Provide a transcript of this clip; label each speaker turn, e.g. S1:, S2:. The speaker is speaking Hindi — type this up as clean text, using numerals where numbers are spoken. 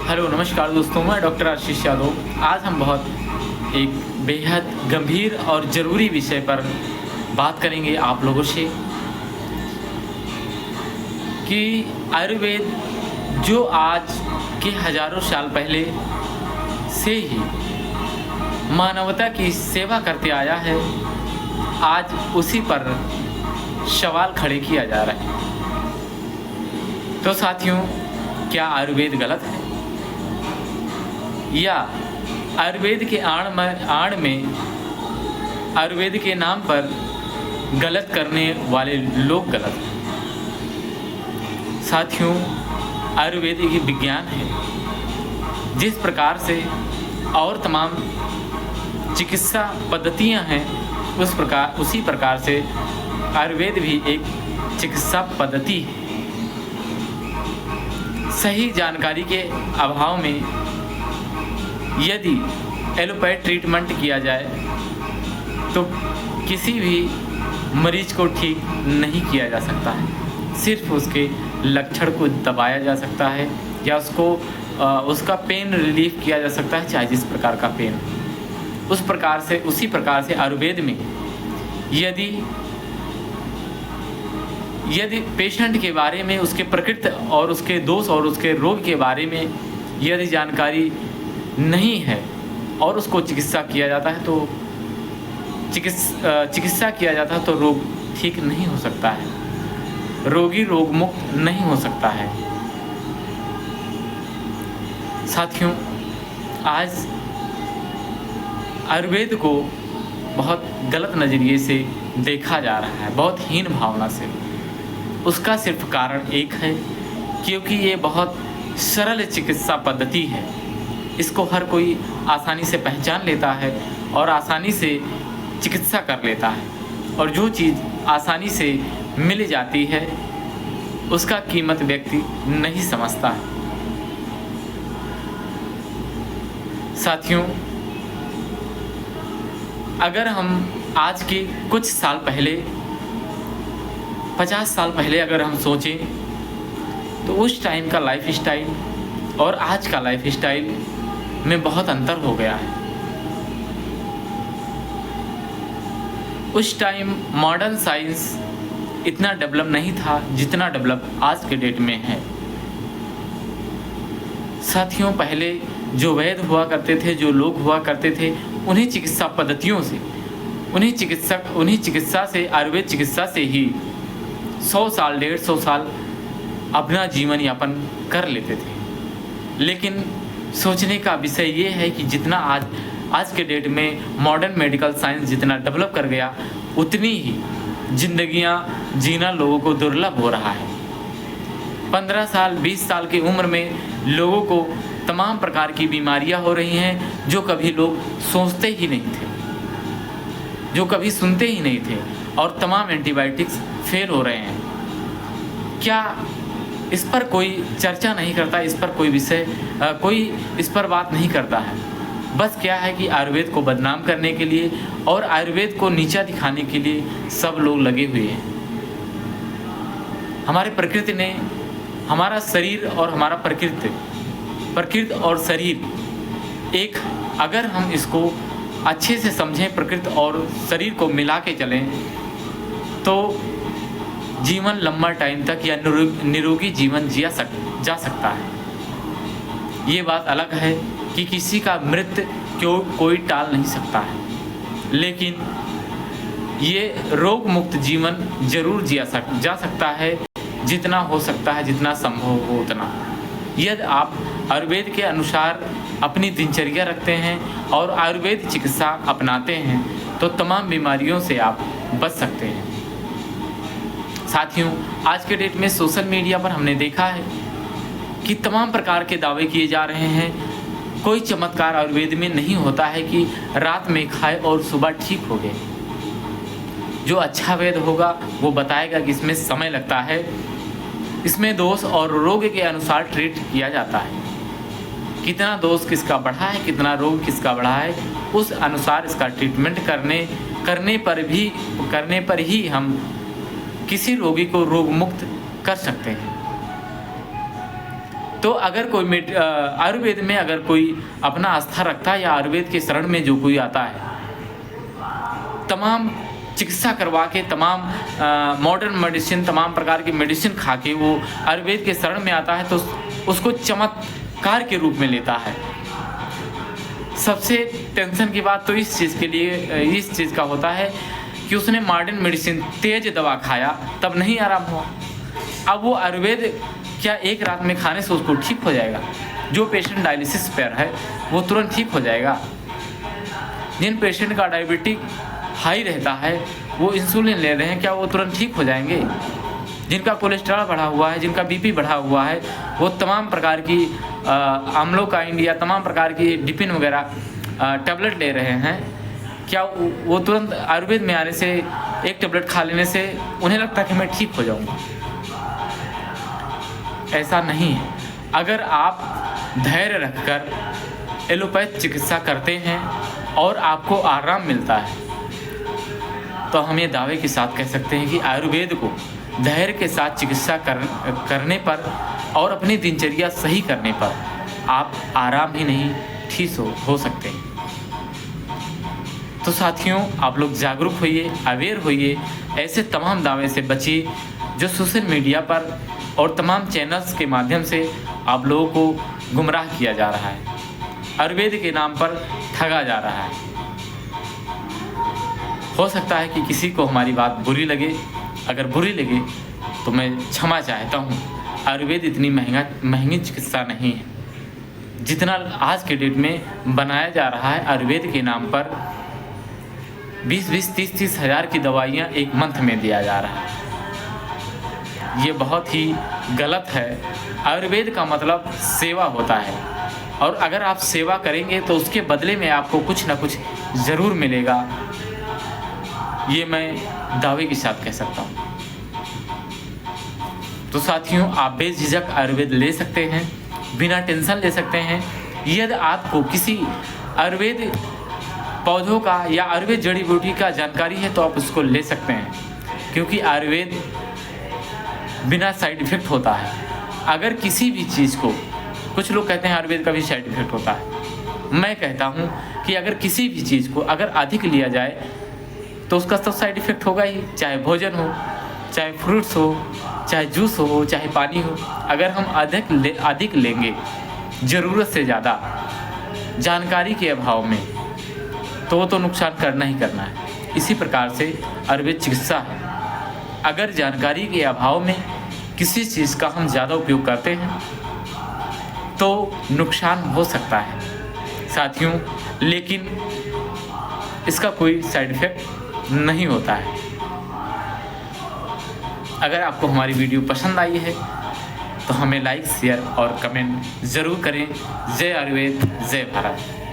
S1: हेलो नमस्कार दोस्तों, मैं डॉक्टर आशीष यादव। आज हम बहुत एक बेहद गंभीर और ज़रूरी विषय पर बात करेंगे आप लोगों से कि आयुर्वेद जो आज के हजारों साल पहले से ही मानवता की सेवा करते आया है, आज उसी पर सवाल खड़े किया जा रहा है। तो साथियों, क्या आयुर्वेद गलत है या आयुर्वेद के आड़ में आयुर्वेद के नाम पर गलत करने वाले लोग गलत हैं? साथियों, आयुर्वेद एक विज्ञान है। जिस प्रकार से और तमाम चिकित्सा पद्धतियां हैं उसी प्रकार से आयुर्वेद भी एक चिकित्सा पद्धति है। सही जानकारी के अभाव में यदि एलोपैथ ट्रीटमेंट किया जाए तो किसी भी मरीज को ठीक नहीं किया जा सकता है। सिर्फ उसके लक्षण को दबाया जा सकता है या उसका पेन रिलीफ किया जा सकता है, चाहे जिस प्रकार का पेन। उसी प्रकार से आयुर्वेद में यदि पेशेंट के बारे में, उसके प्रकृति और उसके दोष और उसके रोग के बारे में यदि जानकारी नहीं है और उसको चिकित्सा किया जाता है तो चिकित्सा किया जाता है तो रोग ठीक नहीं हो सकता है, रोगी रोग मुक्त नहीं हो सकता है। साथियों, आज आयुर्वेद को बहुत गलत नज़रिए से देखा जा रहा है, बहुत हीन भावना से। उसका सिर्फ कारण एक है, क्योंकि ये बहुत सरल चिकित्सा पद्धति है। इसको हर कोई आसानी से पहचान लेता है और आसानी से चिकित्सा कर लेता है, और जो चीज़ आसानी से मिल जाती है उसका कीमत व्यक्ति नहीं समझता है। साथियों, अगर हम आज के कुछ साल पहले 50 साल पहले अगर हम सोचें तो उस टाइम का लाइफ स्टाइल और आज का लाइफ स्टाइल में बहुत अंतर हो गया है। उस टाइम मॉडर्न साइंस इतना डेवलप नहीं था जितना डेवलप आज के डेट में है। साथियों, पहले जो वैद्य हुआ करते थे, जो लोग हुआ करते थे, उन्हीं चिकित्सा पद्धतियों से, उन्हीं चिकित्सा से, आयुर्वेद चिकित्सा से ही 100 साल 150 साल अपना जीवन यापन कर लेते थे। लेकिन सोचने का विषय ये है कि जितना आज के डेट में मॉडर्न मेडिकल साइंस जितना डेवलप कर गया, उतनी ही जिंदगियां जीना लोगों को दुर्लभ हो रहा है। 15 साल 20 साल की उम्र में लोगों को तमाम प्रकार की बीमारियां हो रही हैं जो कभी लोग सोचते ही नहीं थे, जो कभी सुनते ही नहीं थे, और तमाम एंटीबायोटिक्स फेल हो रहे हैं। क्या इस पर कोई चर्चा नहीं करता? इस पर कोई इस पर बात नहीं करता है। बस क्या है कि आयुर्वेद को बदनाम करने के लिए और आयुर्वेद को नीचा दिखाने के लिए सब लोग लगे हुए हैं। हमारे प्रकृति ने, हमारा शरीर और हमारा प्रकृति और शरीर एक, अगर हम इसको अच्छे से समझें, प्रकृति और शरीर को मिला के चलें तो जीवन लंबा टाइम तक या निरोगी जीवन जा सकता है। ये बात अलग है कि किसी का मृत्यु कोई टाल नहीं सकता है, लेकिन ये रोग मुक्त जीवन जरूर जा सकता है, जितना हो सकता है, जितना संभव हो उतना। यदि आप आयुर्वेद के अनुसार अपनी दिनचर्या रखते हैं और आयुर्वेद चिकित्सा अपनाते हैं तो तमाम बीमारियों से आप बच सकते हैं। साथियों, आज के डेट में सोशल मीडिया पर हमने देखा है कि तमाम प्रकार के दावे किए जा रहे हैं। कोई चमत्कार आयुर्वेद में नहीं होता है कि रात में खाए और सुबह ठीक हो गए। जो अच्छा वैद्य होगा वो बताएगा कि इसमें समय लगता है, इसमें दोष और रोग के अनुसार ट्रीट किया जाता है। कितना दोष किसका बढ़ा है, कितना रोग किसका बढ़ा है, उस अनुसार इसका ट्रीटमेंट करने पर ही हम किसी रोगी को रोग मुक्त कर सकते हैं। तो अगर कोई आयुर्वेद में अगर कोई अपना आस्था रखता है या आयुर्वेद के शरण में जो कोई आता है, तमाम चिकित्सा करवा के, तमाम मॉडर्न मेडिसिन, तमाम प्रकार की मेडिसिन खा के वो आयुर्वेद के शरण में आता है, तो उसको चमत्कार के रूप में लेता है। सबसे टेंशन की बात तो इस चीज़ का होता है कि उसने मॉडर्न मेडिसिन, तेज दवा खाया, तब नहीं आराम हुआ। अब वो आयुर्वेद क्या एक रात में खाने से उसको ठीक हो जाएगा? जो पेशेंट डायलिसिस पर है वो तुरंत ठीक हो जाएगा। जिन पेशेंट का डायबिटिक हाई रहता है, वो इंसुलिन ले रहे हैं, क्या वो तुरंत ठीक हो जाएंगे? जिनका कोलेस्ट्रॉल बढ़ा हुआ है, जिनका बीपी बढ़ा हुआ है, वो तमाम प्रकार की आम्लोकाइन या तमाम प्रकार की डिपिन वगैरह टैबलेट ले रहे हैं, क्या वो तुरंत आयुर्वेद में आने से, एक टैबलेट खा लेने से उन्हें लगता है कि मैं ठीक हो जाऊंगा? ऐसा नहीं है। अगर आप धैर्य रखकर एलोपैथ चिकित्सा करते हैं और आपको आराम मिलता है, तो हम ये दावे के साथ कह सकते हैं कि आयुर्वेद को धैर्य के साथ चिकित्सा करने पर और अपनी दिनचर्या सही करने पर आप आराम ही नहीं, ठीक हो सकते हैं। तो साथियों, आप लोग जागरूक होइए, अवेयर होइए, ऐसे तमाम दावे से बचिए जो सोशल मीडिया पर और तमाम चैनल्स के माध्यम से आप लोगों को गुमराह किया जा रहा है, आयुर्वेद के नाम पर ठगा जा रहा है। हो सकता है कि किसी को हमारी बात बुरी लगे, अगर बुरी लगे तो मैं क्षमा चाहता हूँ। आयुर्वेद इतनी महंगी चिकित्सा नहीं है जितना आज के डेट में बनाया जा रहा है। आयुर्वेद के नाम पर 20-20, 30-30 हज़ार की दवाइयाँ एक मंथ में दिया जा रहा है। ये बहुत ही गलत है। आयुर्वेद का मतलब सेवा होता है, और अगर आप सेवा करेंगे तो उसके बदले में आपको कुछ ना कुछ ज़रूर मिलेगा। ये मैं दावे के साथ कह सकता हूँ। तो साथियों, आप बेझिझक आयुर्वेद ले सकते हैं, बिना टेंशन ले सकते हैं। यदि आपको किसी आयुर्वेद पौधों का या आयुर्वेद जड़ी बूटी का जानकारी है तो आप उसको ले सकते हैं, क्योंकि आयुर्वेद बिना साइड इफ़ेक्ट होता है। अगर किसी भी चीज़ को, कुछ लोग कहते हैं आयुर्वेद का भी साइड इफ़ेक्ट होता है, मैं कहता हूँ कि अगर किसी भी चीज़ को अगर अधिक लिया जाए तो उसका तो साइड इफ़ेक्ट होगा ही, चाहे भोजन हो, चाहे फ्रूट्स हो, चाहे जूस हो, चाहे पानी हो। अगर हम अधिक लेंगे ज़रूरत से ज़्यादा, जानकारी के अभाव में, तो वो तो नुकसान करना ही करना है। इसी प्रकार से आयुर्वेद चिकित्सा है। अगर जानकारी के अभाव में किसी चीज़ का हम ज़्यादा उपयोग करते हैं तो नुकसान हो सकता है साथियों, लेकिन इसका कोई साइड इफ़ेक्ट नहीं होता है। अगर आपको हमारी वीडियो पसंद आई है तो हमें लाइक, शेयर और कमेंट ज़रूर करें। जय आयुर्वेद, जय भारत।